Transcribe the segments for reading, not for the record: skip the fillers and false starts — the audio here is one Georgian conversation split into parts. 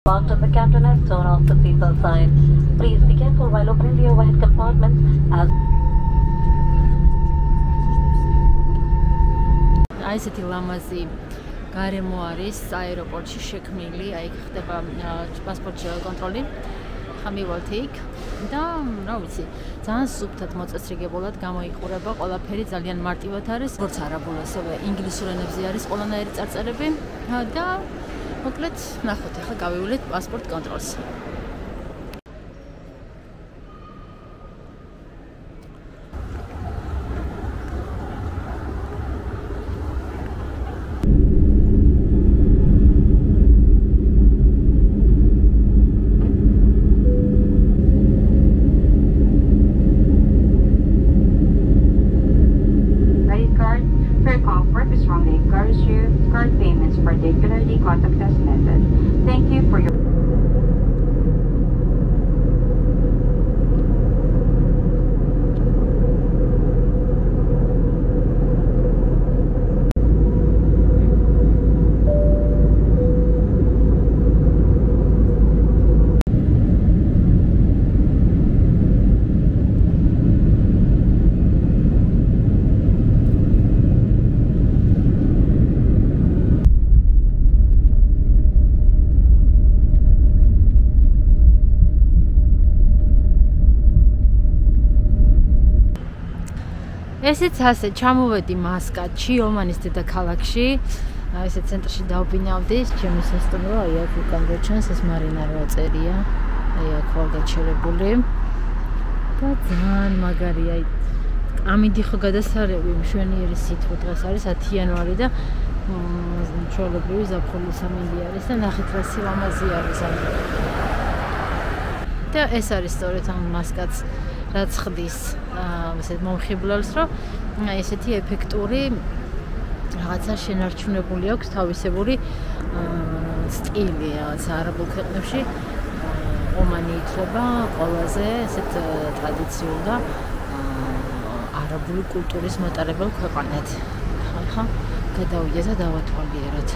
marked on the captain and zone of the seatbelt sign. Please be careful while opening the overhead compartments as ესეთი ლამაზი გარემო არის აეროპორტში შექმნილი, აი ხდება პასპორტ კონტროლი. ხამივალთ იქ და რა ვიცი, ძალიან სუფთად მოწესრიგებულად გამოიყურება, ყველაფერი ძალიან მარტივად არის, როგორც არაბულ ასევე ინგლისურ ენებზე არის ყველანაირი წარწერები და მოკლედ ნახოთ, ახლა გავივლეთ პასპორტ კონტროლს. Card payments, particularly contactless method. Thank you for your ესეც ასე ჩამოვედი მასკატში, ომანის დედაქალაქში. ესე ცენტრში დავბინავდი, ჩემი სასტუმრო, აი აქ უკან გაჩანს ეს მარინარო წერია. აი აქ ვარ გაჩერებული. და ძალიან მაგარია. ამინდი ხო გადასარევი მშვენიერი სითბო დღეს არის 10 იანვარი და ჩვეულებრივი ზაფხულის ამინდი არის და ნახეთ რა სილამაზე არის ამ. და ეს არის სწორედ ამ მასკატს რაც ხდის ესეთ მომხიბლელს, რომ ესეთი ეფექტური რაღაცა შენარჩუნებული აქვს თავისებური სტილი რაღაცა არაბულ ქვეყნებში. ომანი ითვლება ყველაზე ესეთ ტრადიციულ და არაბული კულტურის მატარებელ ქვეყანად. ახლა გადავიდეთ და დავათვალიეროთ.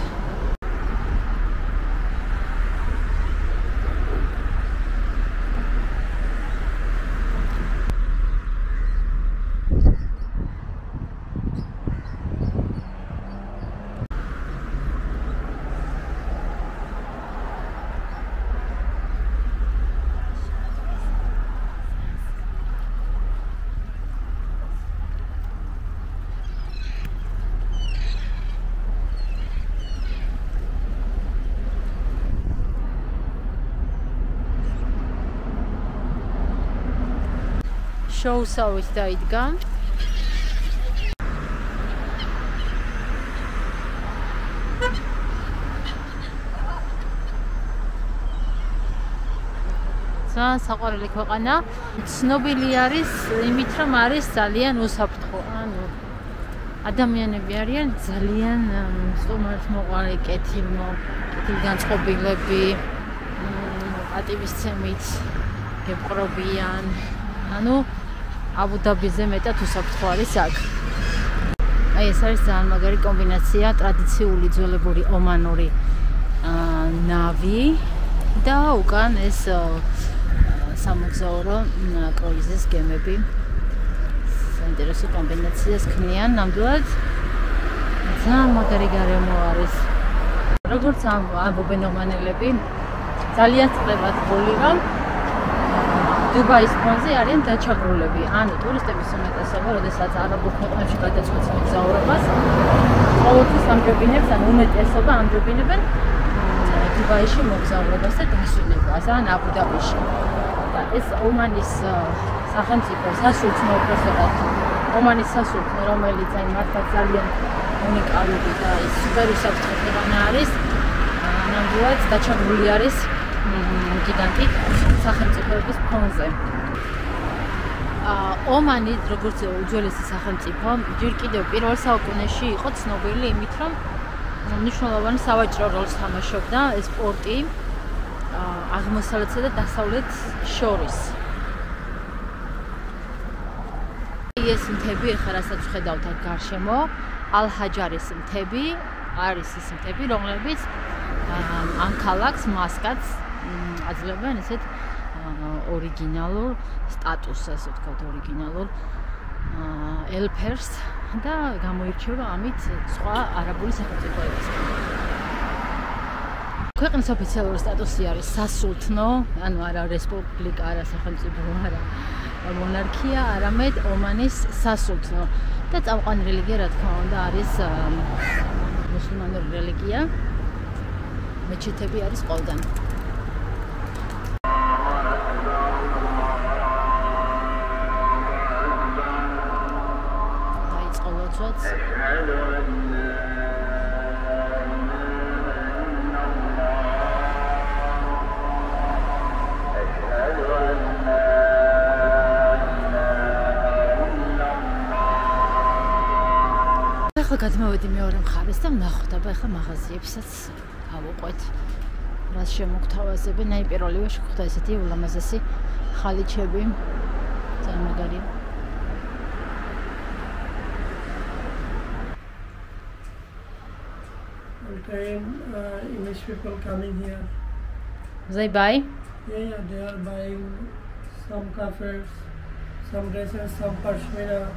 შოუსავით დაიდგა. ძალიან საყვარელი ქვეყანა. ცნობილი არის იმით, რომ არის ძალიან უსაფრთხო. ანუ ადამიანები არიან ძალიან სტუმართმოყვარე, კეთილგანწყობილები, პატივისცემით გეპყრობიან. ანუ აბუ-დაბიზე მეტად უსაფრთხო არის აქ. აი ეს არის ძალიან მაგარი კომბინაცია, ტრადიციული ძველებური ომანური ნავი და უკან ეს სამოგზაურო კრუიზის გემები. საინტერესო კომბინაციას ქმნიან ნამდვილად. ძალიან მაგარი გარემო არის. როგორც ამბობენ ომანელები, ძალიან წყლებად გული რომ დუბაის ფონზე არიან დაჩაგრულები. ანუ ტურისტების უმეტესობა, როდესაც არაბულ ქვეყნებში გადაწყვეტს მოგზაურობას, ყოველთვის ამჯობინებს, ან უმეტესობა ამჯობინებენ დუბაიში მოგზაურობას და დასვენებას, ან აბუ-დაბიში. და ეს ომანის სახელმწიფო სასულთნო უპირატესად ომანის სასულთნო, რომელიც აი მართლა ძალიან უნიკალური და სუპერ უსაფრთხო ქვეყანა არის, ნამდვილად დაჩაგრული არის გიგანტი სახელმწიფოების ფონზე. ომანი, როგორც უძველესი სახელმწიფო, ჯერ კიდევ პირველ საუკუნეში იყო ცნობილი იმით, რომ მნიშვნელოვანი სავაჭრო როლს თამაშობდა ეს პორტი აღმოსავლეთსა და დასავლეთს შორის. ეს მთები, ახლა რასაც ვხედავთ აქ გარშემო, ალ-ჰაჯარის მთები, არის ის მთები, რომლებიც ამ ქალაქს მასკატს აძლევენ ესეთ ორიგინალურ სტატუსს, ასე ვთქვათ, ორიგინალურ ელფერს და გამოირჩევა ამით სხვა არაბული სახელმწიფოებისგან. ქვეყნის ოფიციალური სტატუსი არის სასულთნო, ანუ არა რესპუბლიკა, არა სახელმწიფო, არა მონარქია, არამედ ომანის სასულთნო და წამყვანი რელიგია, რა თქმა უნდა, არის მუსლიმანური რელიგია. მეჩეთები არის ყველგან. დაიწყო ლოცვაც. ახლა გადმოვედი მეორე მხარეს და ვნახოთ, აბა ახლა მაღაზიებსაც გავუყვეთ. რას შემოგთავაზებენ? აი პირველივე შეხვდა ესეთი ულამაზესი ხალიჩები. ძალიან მაგარია. Okay, English people coming here. They buy? Yeah, they are buying some cafes, some dresses, some pashmina.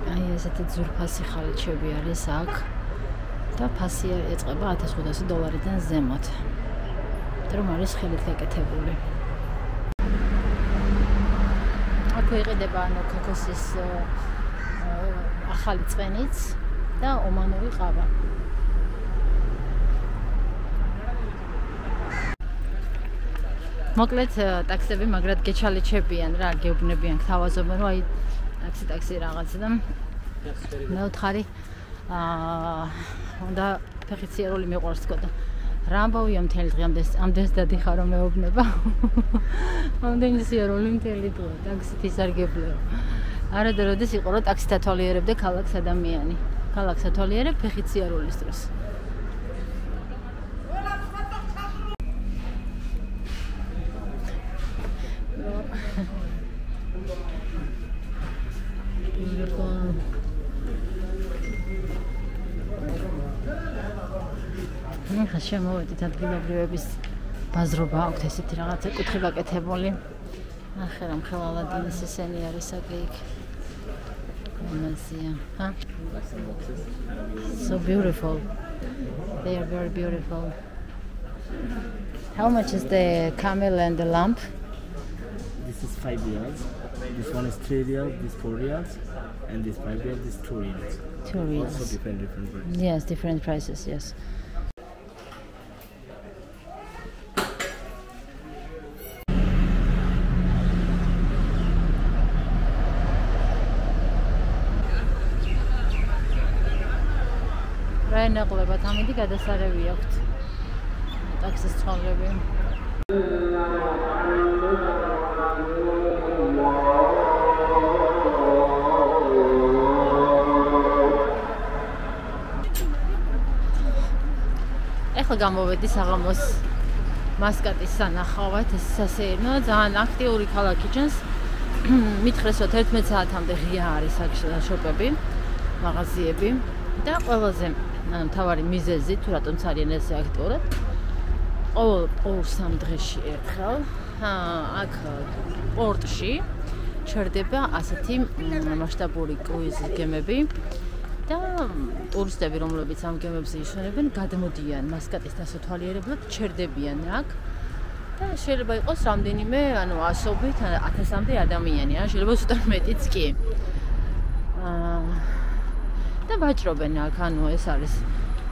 აი ესეთი ძვირფასი ხალიჩები არის აქ და ფასი ეწყება $1500-დან ზემოთ. რომ არის ხელით გაკეთებული. აქ იყიდება ანუ ქოქოსის ახალი წვენიც და ომანური ყავა. მოკლედ ტაქსები მაგრად გეჩალიჩებიან რა, გეუბნებიან, გთავაზობენ რომ აი ტაქსი რაღაცა და მეოთხარი უნდა ფეხიციერული მიყვარს თქო და რა ამბავია მთელი დღე ამდენს დადიხარ რომ მეუბნება. ამდენი სიერული მთელი დღე ტაქსით ისარგებლეო. არადროდეს იყო რომ ტაქსით ათვალიერებდე ქალაქს ადამიანი. ქალაქს ათვალიერებ ფეხიცierulis დროს. ახლა შემოვედით ადგილობრივების ბაზრობა აქვთ ესეთი რაღაცა კუთხე გაკეთებული. ახლა რომ ხელალადინის ესენი არის აქ იქ. Amazia, huh? So beautiful. They are very beautiful. How much is the camel and the lamp? This is 5 riyals. This one is 3 riyals, this 4 riyals, and this 5 riyals, this 2 riyals. 2 riyals. Also different prices. Yes, different prices, yes. ნაკლებად ამიდი გადასარევი აქვთ ტაქსის ცხოვრები. ახლა გამოვედი საღამოს მასკატის სანახავად, ეს სასეირნოა, ძალიან აქტიური ქალაქი ჩანს. მითხრეს რომ 11 საათამდე ღია არის აქ შოპები, მაღაზიები და ყველაზე მთავარი მიზეზი თუ რატომც არიან ესე აქტიურად ყოველ 3 დღეში ერთხელ აქ პორტში ჩერდება ასეთი მასშტაბური კრუიზის გემები და ტურისტები რომლებიც ამ გემებზე ისვენებენ გადმოდიან მასკატის დასათვალიერებლად ჩერდებიან აქ და შეიძლება იყოს რამდენიმე ანუ ასობით 1000-მდე ადამიანი ან შეიძლება ზუსტად მეტიც კი და ვაჭრობენ აქ, ანუ ეს არის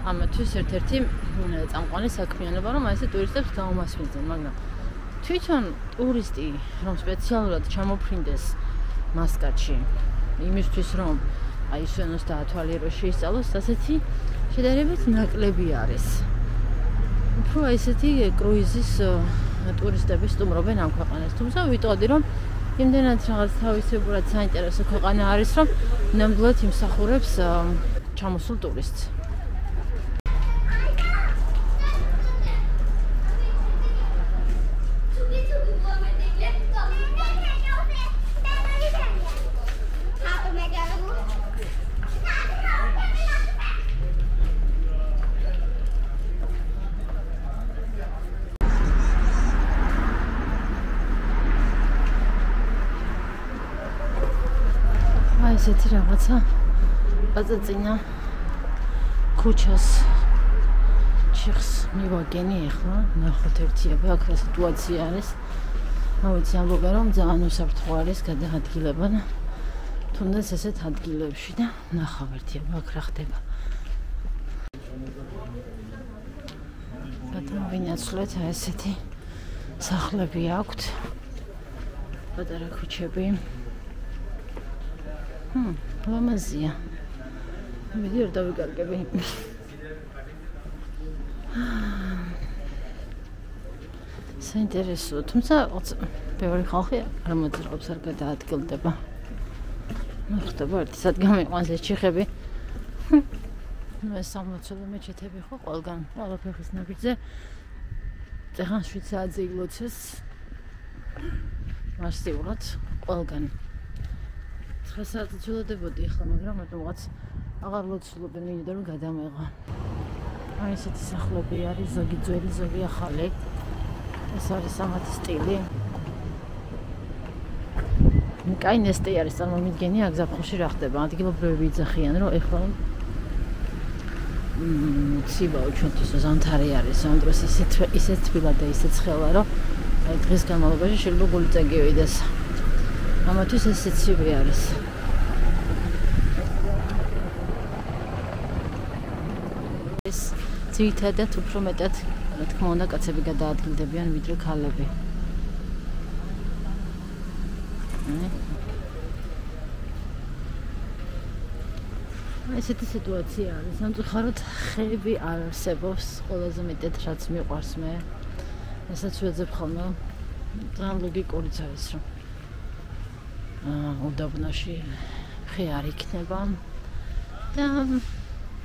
ამათვის ერთ-ერთი წამყვანი საქმიანობა, რომ აი ესე ტურისტებს გაუმასპინძენ, მაგრამ თვითონ ტურისტი, რომ სპეციალურად ჩამოფრინდეს მასკატში, იმისთვის რომ აი ისვენოს და ათვალიეროს შეისწავლოს, ასეთი შედარებით ნაკლები არის. უფრო ესეთი კრუიზის ტურისტები სტუმრობენ ამ ქვეყანას, თუმცა ვიტყოდი რომ იმდენად რაღაც თავისებურად საინტერესო ქვეყანა არის, რომ ნამდვილად იმსახურებს ჩამოსულ ტურისტს. ესეთი რაღაცა პაწაწინა ქუჩას ჩიხს მივაგენი ახლა ნახოთ ერთიები აქ რა სიტუაცია არის ავიცი ამბობენ რომ ძალიან უსაფრთხო არის გადაადგილება და თუნდაც ესეთ ადგილებში და ნახავ ერთიები აქ რა ხდება გადავინაცვლეთ ესეთი სახლები აქვთ პატარა ქუჩები ლამაზია მიდი არ დავიკარგები საინტერესოა თუმცა ბევრი ხალხი არ მოძრაობს არ გადაადგილდება ხდება ერთი სადგამიყვანს ეს ჩიხები ეს 60 მეჩეთები ხო ყველგან ყველაფერს ნაბიჯზე წეღან 7 საათზე ილოცეს მასიურად ყველგან 9 საათი ცდილდებოდი ახლა მაგრამ რატომღაც აღარ ლოცულობენ მინდა რომ გადამეღა აი ესეთი სახლები არის ზოგი ძველი ზოგი ახალი ეს არის სამათი სტილი კაი ნესტე არის წარმომიდგენი აქ ზაფხულში რა ხდება ადგილობრივები იძახიან რომ ეხლა ცივაო ჩვენთვის ზამთარი არის ამ დროს ისეთ თბილა და ისეთ ცხელა რომ აი დღის განმავლობაში შეიძლება გული წაგივიდეს ამათვის ეს ცივი არის ეს ძირითადად უფრო მეტად რა თქმა უნდა კაცები გადაადგილდებიან ვიდრე ქალები ესეთი სიტუაცია არის სამწუხაროდ ხეები არ არსებობს ყველაზე მეტად რაც მიყვარს მე ესაც ვეძებ ხოლმე ძალიან ლოგიკურიც არის რომ უდაბნოში ხე არ იქნება და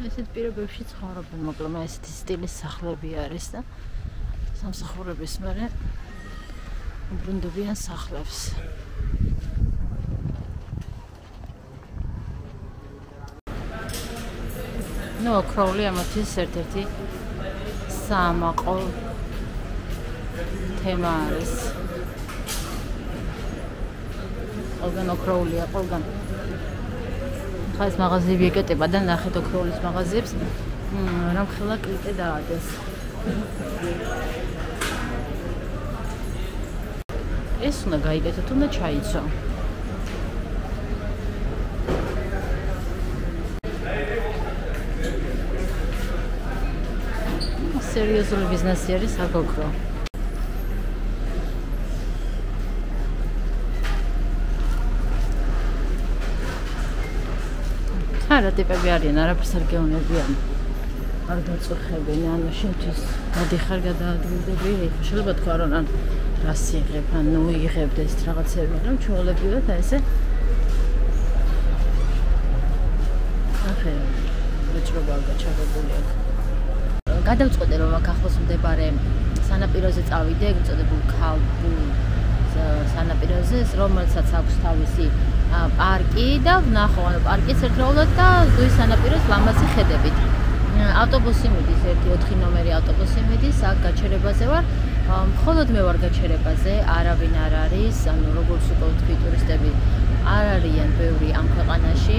ესეთ პირობებში ცხოვრობენ მოკლედ ესეთი სტილის სახლები არის და სამსახურების მერე უბრუნდებიან სახლებს ნუ ოკროული ამათთვის ერთ-ერთი საამაყო თემა არის ყველგან ოკროულია ყველგან ხა ეს მაღაზიები ეკეტება და ნახეთ ოკროულის მაღაზიებს რამხელა კლიტე დაადეს ეს უნდა გაიგეთოთ უნდა ჩაიცო სერიოზული ბიზნესი არის აგოკრო. არა ტიპები არიან, არაფერს არ გეუნებიან. არ გაწუხებენ, ანუ შენთვის გადიხარ გადაადგილდები, შეიძლება თქვა რომ ან რას იღებ, ანუ იღებ და ეს რაღაცები, მაგრამ ჩვეულებრივად აი ესე ახე ვეჭრობა გაჩაღებული აქვს. გადავწყვეტე რომ აქ ახლოს მდებარე სანაპიროზე წავიდე, ეგ წოდებულ ქალბულ სანაპიროზე, რომელსაც აქვს თავისი პარკი და ვნახო, ანუ პარკის ერთდროულად და ზღვის სანაპიროს ლამაზი ხედებით. ავტობუსი მიდის, 1-4 ნომერი ავტობუსი მიდის, აქ გაჩერებაზე ვარ. მხოლოდ მე ვარ გაჩერებაზე, არავინ არ არის, ანუ როგორც უკვე ვთქვი, ტურისტები არ არიან ბევრი ამ ქვეყანაში.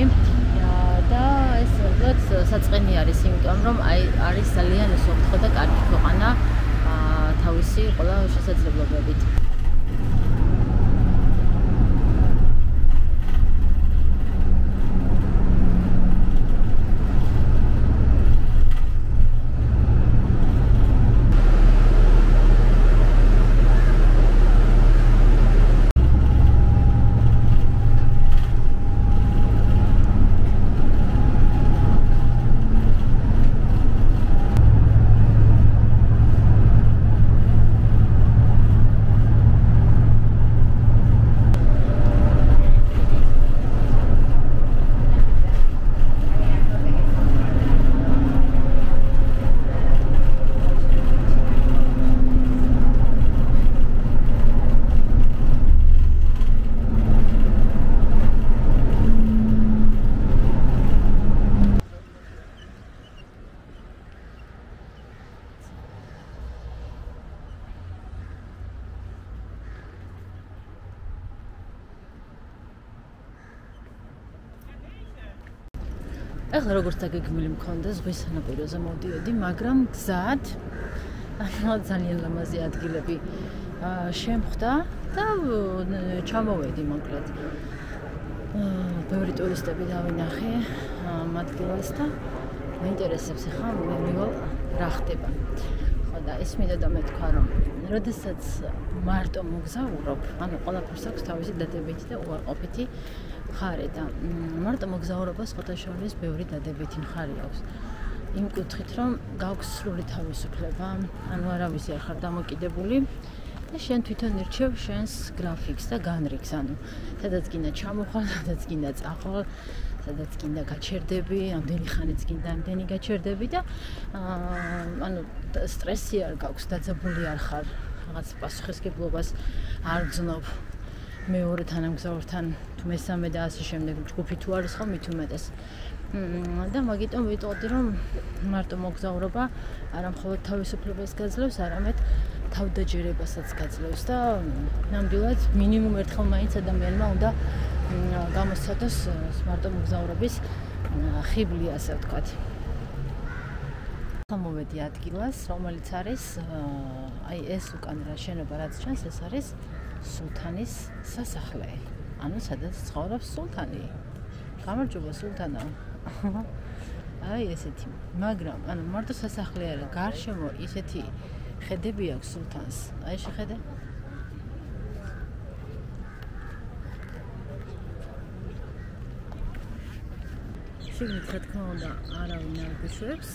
და ეს როგორც საწყენი არის, იმიტომ რომ აი არის ძალიან უსაფრთხო და კარგი ქვეყანა თავისი ყველა შესაძლებლობებით. ეხლა როგორც დაგეგმილი მქონდა ზღვის სანაპიროზე მოვდიოდი, მაგრამ გზად ძალიან ლამაზი ადგილები შემხვდა და ჩამოვედი მოკლედ. ბევრი ტურისტები დავინახე ამ ადგილას და მეინტერესებს ახლა მივიღო რა ხდება. ხო და ეს მინდა და მეთქვა რომ როდესაც მარტო მოგზაურობ, ანუ ყველაფერს აქვს თავისი დადებითი და უარყოფითი მხარე და მარტო მოგზაურობას ხოთაშორის ბევრი დადებითი მხარე აქვს. იმ კუთხით რომ გაქვს სრული თავისუფლება, ანუ არავისი არ ხარ დამოკიდებული და შენ თვითონ ირჩევ შენს გრაფიკს და განრიგს, ანუ სადაც გინდა ჩამოხვალ, სადაც გინდა წახვალ, სადაც გინდა გაჩერდები, ამდენი ხანიც გინდა ამდენი გაჩერდები და ანუ სტრესი არ გაქვს, დაძაბული არ ხარ, რაღაც პასუხისმგებლობას არ გძნობ მეორე თანამგზავრთან, თუ მესამე და ასე შემდეგ, ჯგუფი თუ არის ხო მით უმეტეს. და მაგიტომ ვიტყოდი რომ მარტო მოგზაურობა არა მხოლოდ თავისუფლებას გაძლევს, არამედ თავდაჯერებასაც გაძლევს და ნამდვილად მინიმუმ ერთხელ მაინც ადამიანმა უნდა გამოსცადოს მარტო მოგზაურობის ხიბლი, ასე ვთქვათ. მოვედი ადგილას, რომელიც არის აი ეს უკან რა შენობა რაც ჩანს, ეს არის სულთანის სასახლე. ანუ სადაც ცხოვრობს სულთანი. გამარჯობა სულთანა. აი ესეთი, მაგრამ ანუ მარტო სასახლე არა, გარშემო ისეთი ხედები აქვს სულთანს. აი შეხედე. შიგნით რა თქმა უნდა არავინ არ გიშვებს.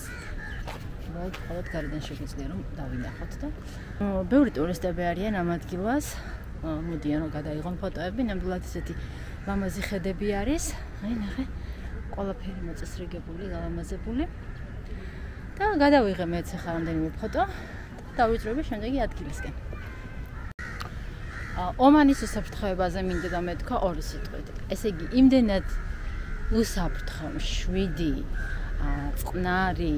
მხოლოდ გარედან შეგვიძლია რომ დავინახოთ და ბევრი ტურისტები არიან ამ ადგილას. მოდიან რომ გადაიღონ ფოტოები, ნამდვილად ესეთი ლამაზი ხედები არის. აი ნახე, ყველაფერი მოწესრიგებული, გალამაზებული. და გადავიღე მეც ახლა რამდენიმე ფოტო და დავიწრები შემდეგი ადგილისკენ. ომანის უსაფრთხოებაზე მინდა და მეთქვა ორი სიტყვით. ესე იგი, იმდენად უსაფრთხო, შვიდი, წყნარი,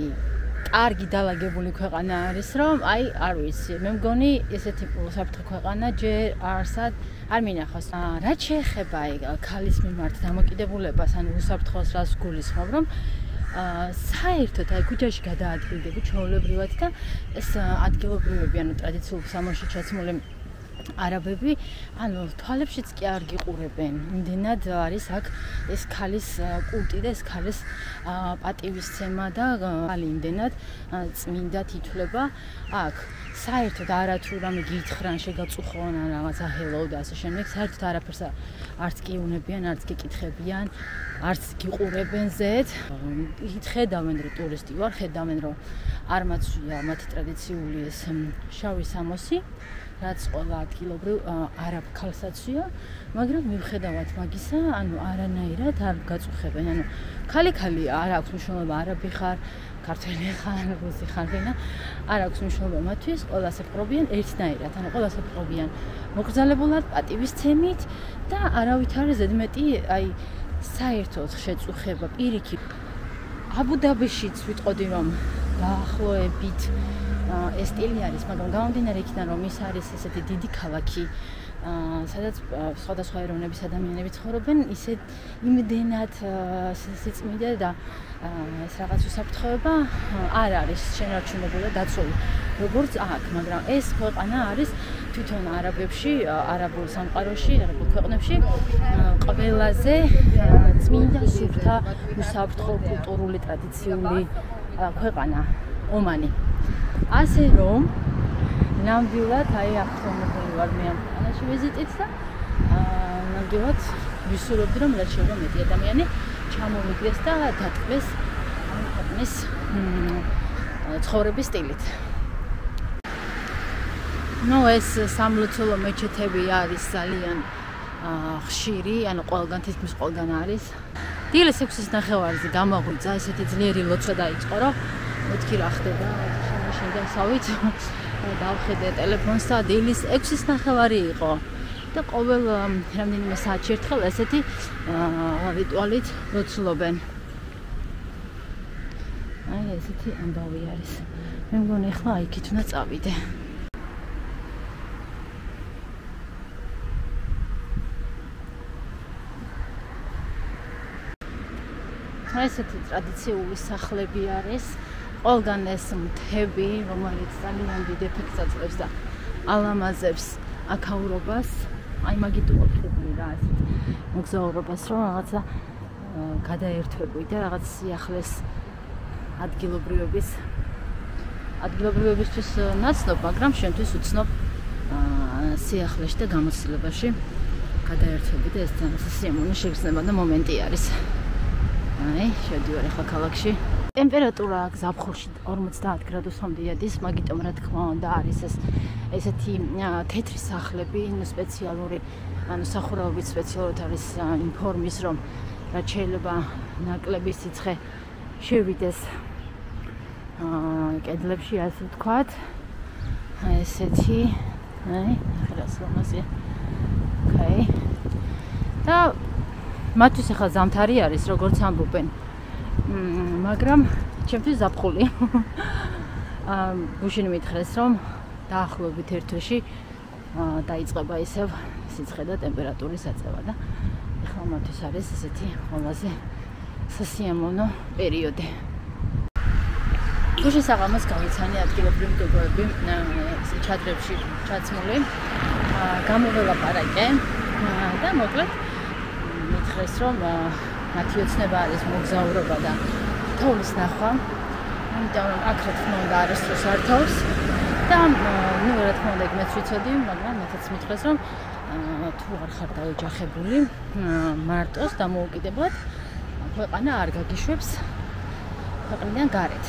კარგი დალაგებული ქვეყანა არის, რომ აი არ ვიცი, მე მგონი ესეთი უსაფრთხო ქვეყანა ჯერ არ მინახავს. რაც შეეხება აი ქალის მიმართ დამოკიდებულებას, ანუ უსაფრთხოს რას გულისხმობ, რომ საერთოდ აი ქუჩაში გადაადგილდები ჩვეულებრივად და ეს ადგილობრივები, ანუ ტრადიციულ სამოში ჩაცმული არაბები, ანუ თვალებშიც კი არ გიყურებენ. იმდენად არის აქ ეს ქალის კულტი და ეს ქალის პატივისცემა და იმდენად წმინდად ითვლება აქ. საერთოდ არათუ რამე გითხრან, შეგაწუხონ ან რაღაცა hello და ასე შემდეგ, საერთოდ არაფერს არც კი უნებიან, არც კი კითხებიან, არც გიყურებენ ზედ. ხედავენ რომ ტურისტი ვარ, ხედავენ რომ არ მაცვია მათი ტრადიციული ეს შავი სამოსი. რაც ყველა ადგილობრივ არაბ ქალსაცვია, მაგრამ მიუხედავად მაგისა, ანუ არანაირად არ გაწუხებენ. ანუ ქალი არ აქვს მნიშვნელობა, არაბი ხარ, ქართველი ხარ, რუსი ხარ, ვინა არ აქვს მნიშვნელობა მათთვის, ყველას ეპყრობიან ერთნაირად, ანუ ყველას ეპყრობიან მოკრძალებულად, პატივისცემით და არავითარი ზედმეტი აი საერთოდ შეწუხება პირიქით. აბუ-დაბიშიც ვიტყოდი რომ დაახლოებით ეს სტილი არის, მაგრამ გამომდინარე იქიდან რომ ის არის ესეთი დიდი ქალაქი, სადაც სხვადასხვა ეროვნების ადამიანები ცხოვრობენ, ისე იმდენად სიწმინდე და ეს რაღაც უსაფრთხოება არ არის შენარჩუნებული და დაცული, როგორც აქ, მაგრამ ეს ქვეყანა არის თვითონ არაბებში, არაბულ სამყაროში, არაბულ ქვეყნებში ყველაზე წმინდა, სუფთა, უსაფრთხო, კულტურული, ტრადიციული ქვეყანა, ომანი. ასე რომ ნამდვილად აი აღწევებული ვარ მე ამ ქვეყანაში ვიზიტით და ნამდვილად ვისურვებდი რომ რაც შეიძლება მეტი ადამიანი ჩამოვიდეს და დატკბეს ამ ქვეყნის ცხოვრების სტილით. ნუ ეს სამლოცველო მეჩეთები არის ძალიან ხშირი, ანუ ყველგან თითქმის ყველგან არის. დილის 6-ის ნახევარზე გამაღვიძა, ესეთი ძლიერი ლოცვა დაიწყო, რომ მეთქი რა ხდება, შენ დავსავით, დავხედე ტელეფონს და დილის 6-ის ნახევარი იყო. და ყოველ რამდენიმე საათში ერთხელ ესეთი რიტუალით ლოცულობენ. აი ესეთი ამბავი არის. მე მგონი ახლა იქით უნდა წავიდე. ესეთი ტრადიციული სახლები არის. ყველგან ეს მთები, რომელიც ძალიან დიდ ეფექტს აძლევს და ალამაზებს აქაურობას. აი მაგით უყურებდი რა ეს მოგზაურობას, რომ რაღაცა გადაერთვები და რაღაც სიახლეს ადგილობრივებისთვის ნაცნობ, მაგრამ შენთვის უცნობ სიახლეში და გამოცდილებაში გადაერთვები და ეს სიამოვნო შეგრძნება და მომენტი არის. აი, შევდივარ ახლა ქალაქში. ტემპერატურა ზაფხულში 50 გრადუსამდე იადის, მაგიტომ რა თქმა უნდა არის ესეთი თეთრი სახლები, სპეციალური, სახურავებით სპეციალურად არის იმ ფორმის, რომ რაც შეიძლება ნაკლები სიცხე შევიდეს კედლებში, ასე ვთქვათ. ესეთი, აი, ახლა ლამაზია. Okay. და მათთვის ახლა ზამთარი არის, როგორც ამბობენ. მაგრამ ჩემთვის ზაფხული. გუშინ მითხრეს, რომ დაახლოებით ერთ თვეში დაიწყება ისევ სიცხე და ტემპერატურის აწევა და ახლა მათთვის არის ესეთი ყველაზე სასიამოვნო პერიოდი. თუ შესაძლოა გავიცანი ადგილობრივი მეგობრები ჩადრებში ჩაცმული გამოველაპარაკე და მოკლედ მითხრეს, რომ მათი ოცნება არის მოგზაურობა და თოვლის ნახვა. ამიტომ აქ რა თქმა უნდა არასდროს არ თავს და რა თქმა უნდა მეც ვიცოდი, მაგრამ მათაც მითხრეს, რომ თუ არ ხარ დაოჯახებული მარტოს დამოუკიდებლად ქვეყანა არ გაგიშვებს ქვეყნიდან გარეთ.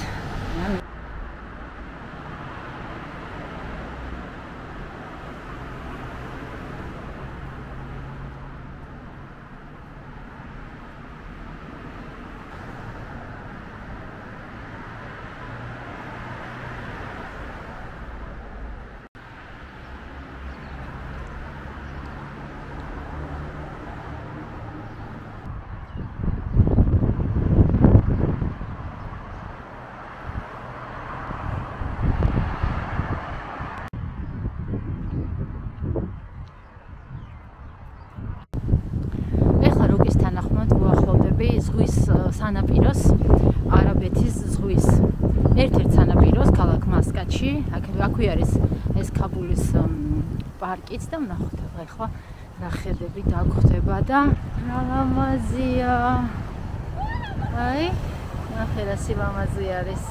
ზღვის სანაპიროს, არაბეთის ზღვის ერთ-ერთ სანაპიროს ქალაქ მასკატში. აქვე არის ეს ქაბულის პარკიც და ვნახოთ ახლა რა ხედები დაგხვდება და რა ლამაზია. აი, ნახე რა სილამაზე არის.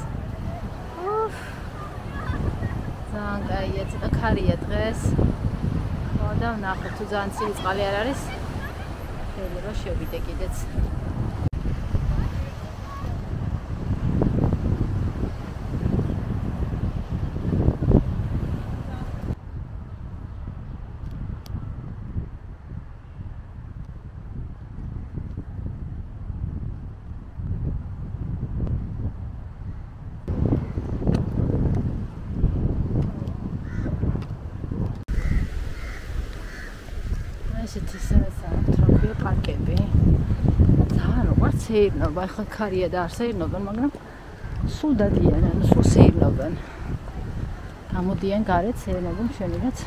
ძალიან კაია, ცოტა ქარია დღეს. და ვნახოთ თუ ძალიან ცივი წყალი არ არის. შეიძლება შევიდე კიდეც. ესეთი საერთო პარკები. ძალიან უყვართ სეირნობა, ახლა ქარია და არ სეირნობენ, მაგრამ სულ დადიან, სულ სეირნობენ. გამოდიან გარეთ, სეირნობენ შენიღაც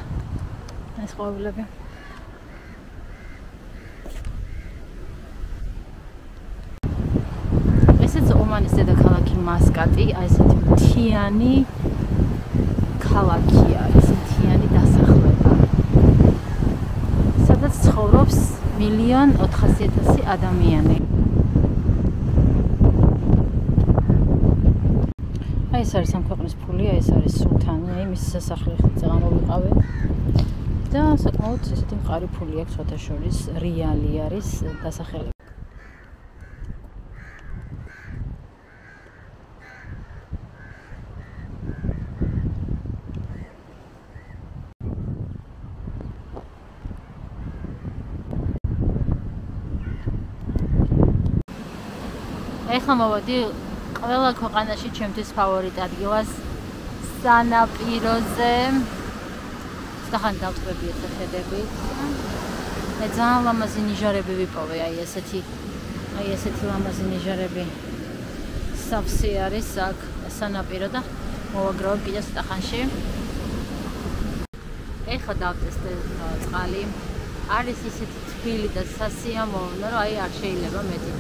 ეს ყვავილები. ესეც ომანის დედაქალაქი მასკატი, აი ესეთი მთიანი ქალაქია, ეს მთიანი დასახლება. სადაც ცხოვრობს 1,400,000 ადამიანი. აი ეს არის ამ ქვეყნის ფული, აი ეს არის სულთანი, აი მის სასახლე ხალხი ვიყავე. და საკმაოდ ესეთი მყარი ფული აქვს, სხვათა შორის რეალი არის დასახელება. ეხლა მოვედი ყველა ქვეყანაში ჩემთვის ფავორიტ ადგილას სანაპიროზე. ხან დავწვევი ეს ხედები. მე ძალიან ლამაზი ნიჟარები ვიპოვე, აი ესეთი ლამაზი ნიჟარები. სავსე არის აქ სანაპირო და მოვაგროვებ კიდე ცოტა ხანში. ეხლა დავტესტე წყალი. არის ისეთი თბილი და სასიამოვნო, რომ აი არ შეიძლება მეტი.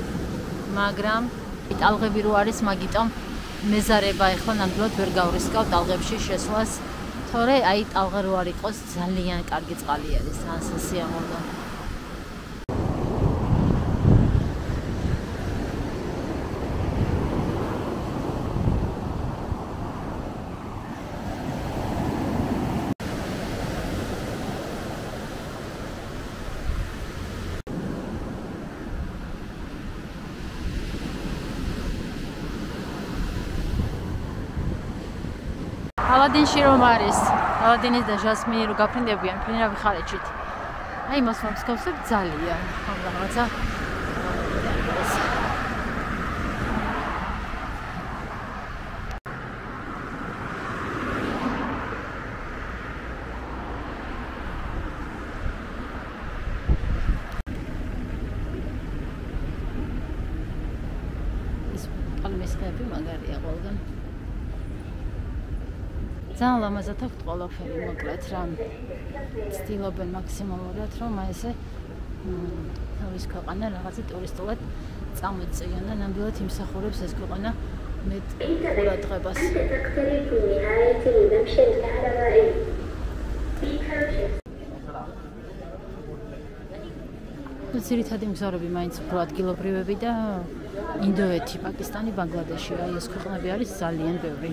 მაგრამ ტალღები რო არის, მაგიტომ მეზარება ეხლა ნამდვილად ვერ გავრისკავ ტალღებში შესვლას, თორე აი ტალღა რო არ იყოს, ძალიან კარგი წყალი არის, ძალიან სასიამოვნო. ალადინში რომ არის, ალადინის და ჟასმინი რო გაფრინდებიან ფინრავი ხარეჩით. აი მას მომსგავსებ ძალიან, ამ რაღაცა. ეს პალმის ხეები მაგარია ყველგან. ძალიან ლამაზად აქვთ ყველაფერი, მოკლედ რა. ცდილობენ მაქსიმალურად, რომ აი ესე თავის ქვეყანა რაღაცა ტურისტულად წამოწიონ და ნამდვილად იმსახურებს ეს ქვეყანა მეტ ყურადღებას. ძირითადი მგზავრები მაინც უფრო ადგილობრივები და ინდოეთი, პაკისტანი, ბანგლადეში, აი ეს ქვეყნები არის ძალიან ბევრი.